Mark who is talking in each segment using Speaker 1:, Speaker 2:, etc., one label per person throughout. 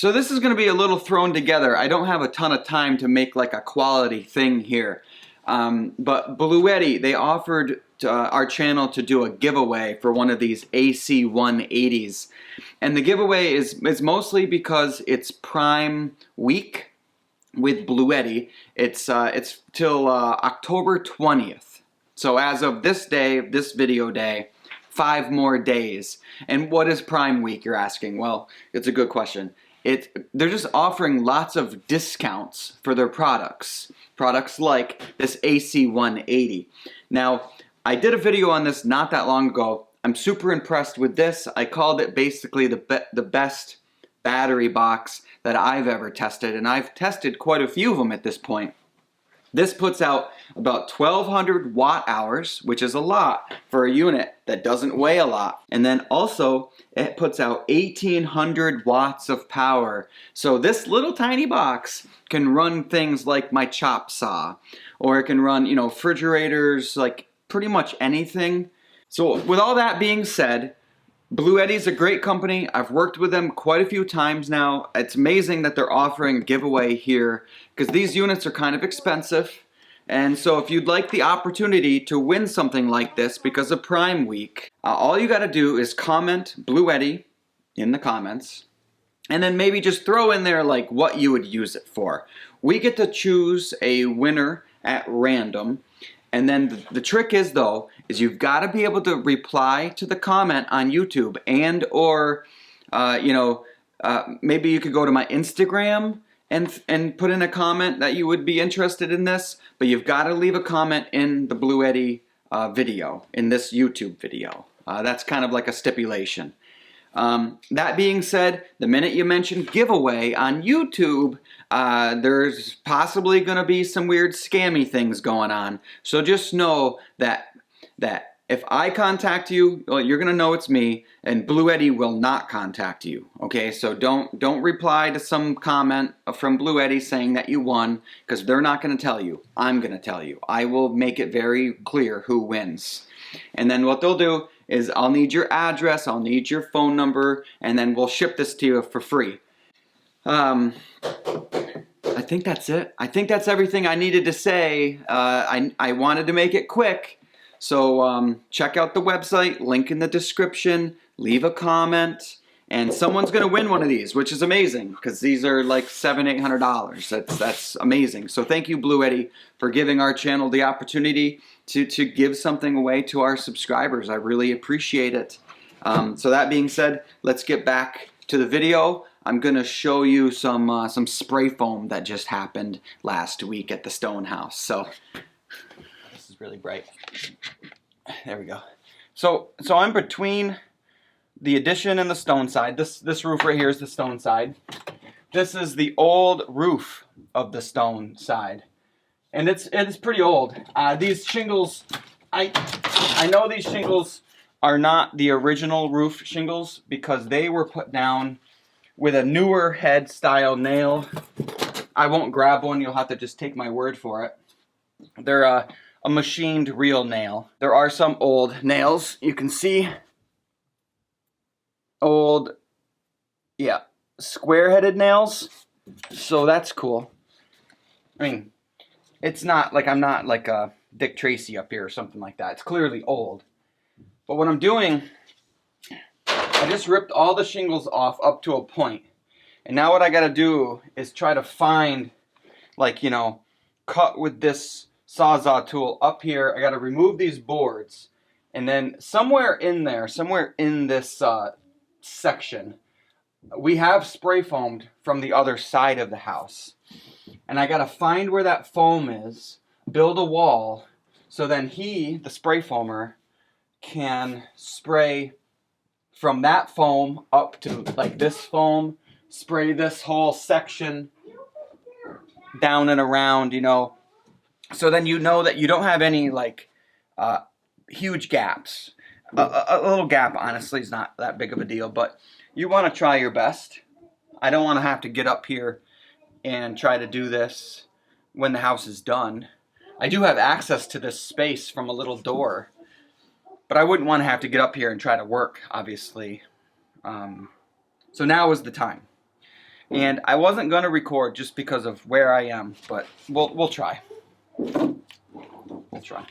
Speaker 1: So this is going to be a little thrown together. I don't have a ton of time to make like a quality thing here. But Bluetti, they offered our channel to do a giveaway for one of these AC 180s. And the giveaway is mostly because it's Prime Week with Bluetti. It's till October 20th. So as of this day, this video day, 5 more days. And what is Prime Week, you're asking? Well, it's a good question. They're just offering lots of discounts for their products. Products like this AC 180. Now, I did a video on this not that long ago. I'm super impressed with this. I called it basically the best battery box that I've ever tested, and I've tested quite a few of them at this point. This puts out about 1,200 watt hours, which is a lot for a unit that doesn't weigh a lot. And then also, it puts out 1,800 watts of power. So this little tiny box can run things like my chop saw, or it can run, you know, refrigerators, like pretty much anything. So with all that being said, Bluetti's a great company. I've worked with them quite a few times now. It's amazing that they're offering a giveaway here because these units are kind of expensive. And so if you'd like the opportunity to win something like this because of Prime Week, all you got to do is comment Bluetti in the comments. And then maybe just throw in there like what you would use it for. We get to choose a winner at random. And then the trick is though, is you've got to be able to reply to the comment on YouTube and or, maybe you could go to my Instagram and put in a comment that you would be interested in this, but you've got to leave a comment in the Bluetti video, in this YouTube video. That's kind of like a stipulation. That being said, the minute you mention giveaway on YouTube, there's possibly going to be some weird scammy things going on. So just know that if I contact you, well, you're going to know it's me, and Bluetti will not contact you. Okay, so don't reply to some comment from Bluetti saying that you won, because they're not going to tell you. I'm going to tell you. I will make it very clear who wins. And then what they'll do is I'll need your address, I'll need your phone number, and then we'll ship this to you for free. I think that's it. I think that's everything I needed to say. I wanted to make it quick. So check out the website, link in the description, leave a comment, and someone's going to win one of these, which is amazing because these are like $700-800. That's amazing. So thank you, Bluetti, for giving our channel the opportunity to give something away to our subscribers. I really appreciate it. So that being said, let's get back to the video. I'm going to show you some spray foam that just happened last week at the Stone House. So this is really bright. There we go. So I'm between the addition and the stone side. This roof right here is the stone side. This is the old roof of the stone side, and it's pretty old. These shingles, I know these shingles are not the original roof shingles because they were put down with a newer head style nail. I won't grab one. You'll have to just take my word for it. They're a machined real nail. There are some old nails. You can see old, yeah, square-headed nails. So that's cool. I mean, it's not like I'm not like a Dick Tracy up here or something like that. It's clearly old. But what I'm doing, I just ripped all the shingles off up to a point. And now what I gotta do is try to find, like, you know, cut with this Sawzall tool up here. I gotta remove these boards. And then somewhere in there, somewhere in this section, we have spray foamed from the other side of the house. And I gotta find where that foam is, build a wall, so then he, the spray foamer, can spray from that foam up to like this foam, spray this whole section down and around, you know, so then you know that you don't have any like huge gaps. A little gap honestly is not that big of a deal, but you want to try your best. I don't want to have to get up here and try to do this when the house is done. I do have access to this space from a little door, but I wouldn't want to have to get up here and try to work, obviously. So now is the time. And I wasn't gonna record just because of where I am, but we'll try. We'll try.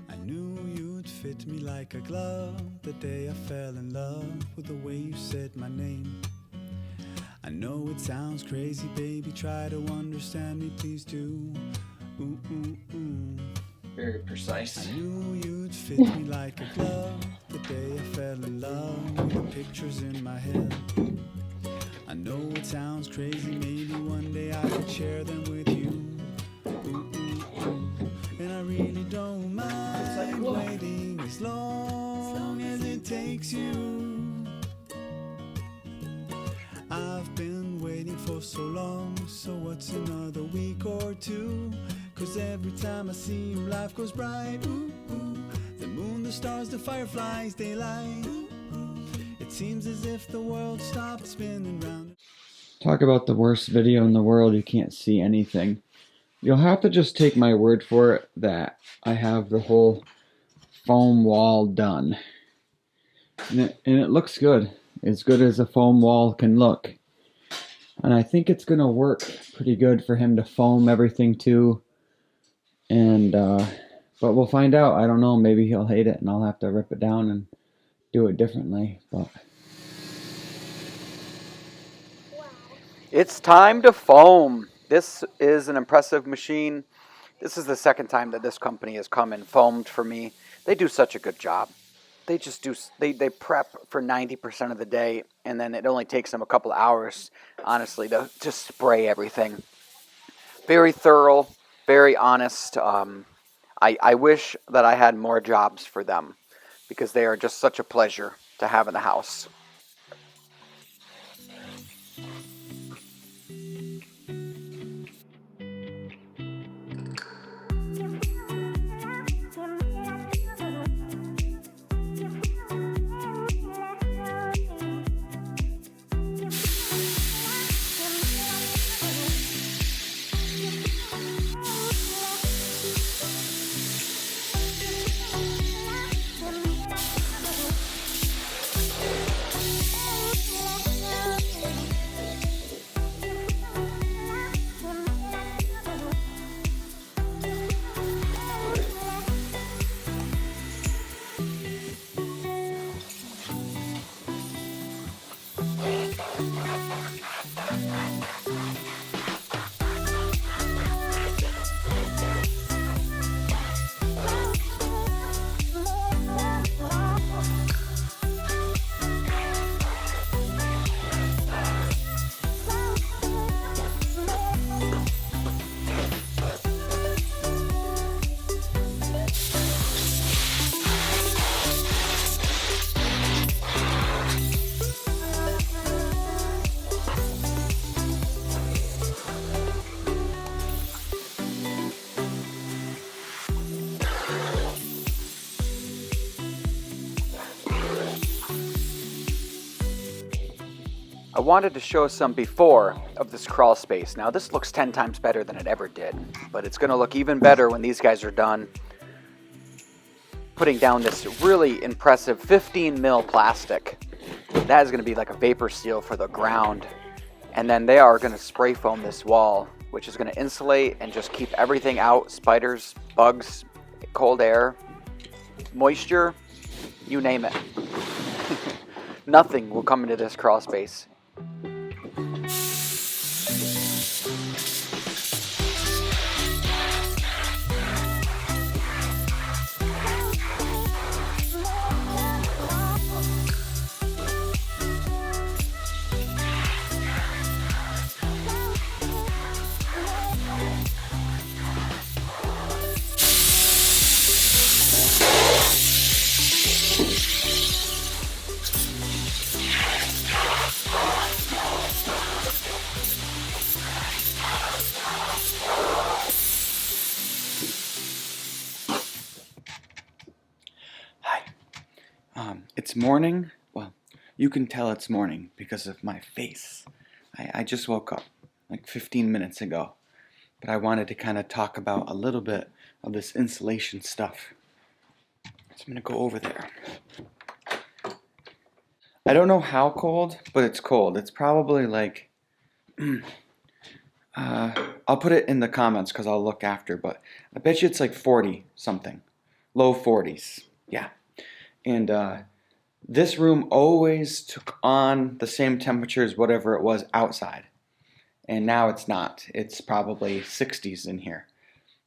Speaker 2: I knew you'd fit me like a glove the day I fell in love with the way you said my name. I know it sounds crazy, baby, try to understand me, please do. Ooh, ooh, ooh.
Speaker 1: Very precise.
Speaker 2: I knew you'd fit me like a glove the day I fell in love with the pictures in my head. I know it sounds crazy, maybe one day I could share them with you. Ooh, ooh, ooh. And I really don't mind waiting as long as it takes you. I've been waiting for so long, so what's another week or two? 'Cause every time I see you, life goes bright. Ooh, ooh. The moon, the stars, the fireflies, they light. It seems as if the world stopped spinning round.
Speaker 1: Talk about the worst video in the world, you can't see anything. You'll have to just take my word for it that I have the whole foam wall done. And it looks good. As good as a foam wall can look. And I think it's gonna work pretty good for him to foam everything too. And but we'll find out. I don't know, maybe he'll hate it and I'll have to rip it down and do it differently. But it's time to foam. This is an impressive machine. This is the second time that this company has come and foamed for me. They do such a good job. They just do, they prep for 90% of the day, and then it only takes them a couple hours, honestly, to spray everything. Very thorough, very honest. I wish that I had more jobs for them, because they are just such a pleasure to have in the house. I wanted to show some before of this crawl space. Now this looks 10 times better than it ever did, but it's going to look even better when these guys are done putting down this really impressive 15 mil plastic. That is going to be like a vapor seal for the ground. And then they are going to spray foam this wall, which is going to insulate and just keep everything out. Spiders, bugs, cold air, moisture, you name it. Nothing will come into this crawl space. It's morning. Well, you can tell it's morning because of my face. I just woke up like 15 minutes ago. But I wanted to kind of talk about a little bit of this insulation stuff. So I'm gonna go over there. I don't know how cold, but it's cold. It's probably like, I'll put it in the comments because I'll look after, but I bet you it's like 40 something. Low 40s. Yeah. And this room always took on the same temperature as whatever it was outside. And now it's not. It's probably 60s in here.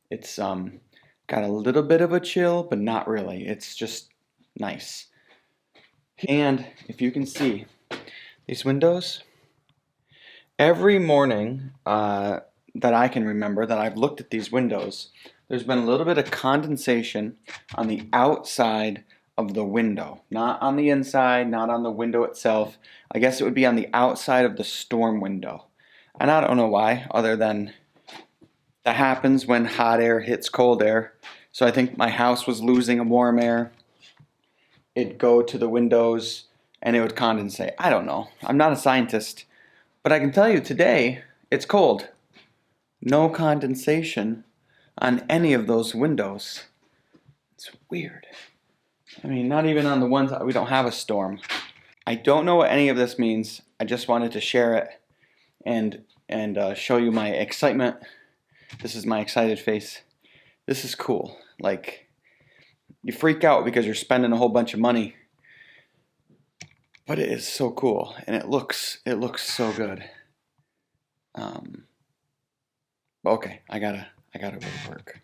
Speaker 1: It's got a little bit of a chill, but not really. It's just nice. And if you can see these windows, every morning that I can remember that I've looked at these windows, there's been a little bit of condensation on the outside of the window. Not on the inside, not on the window itself. I guess it would be on the outside of the storm window. And I don't know why, other than that happens when hot air hits cold air. So I think my house was losing a warm air. It'd go to the windows and it would condensate. I don't know. I'm not a scientist. But I can tell you today, it's cold. No condensation on any of those windows. It's weird. I mean, not even on the ones that we don't have a storm. I don't know what any of this means. I just wanted to share it and show you my excitement. This is my excited face. This is cool. Like, you freak out because you're spending a whole bunch of money. But it is so cool, and it looks so good. Okay, I gotta go to work.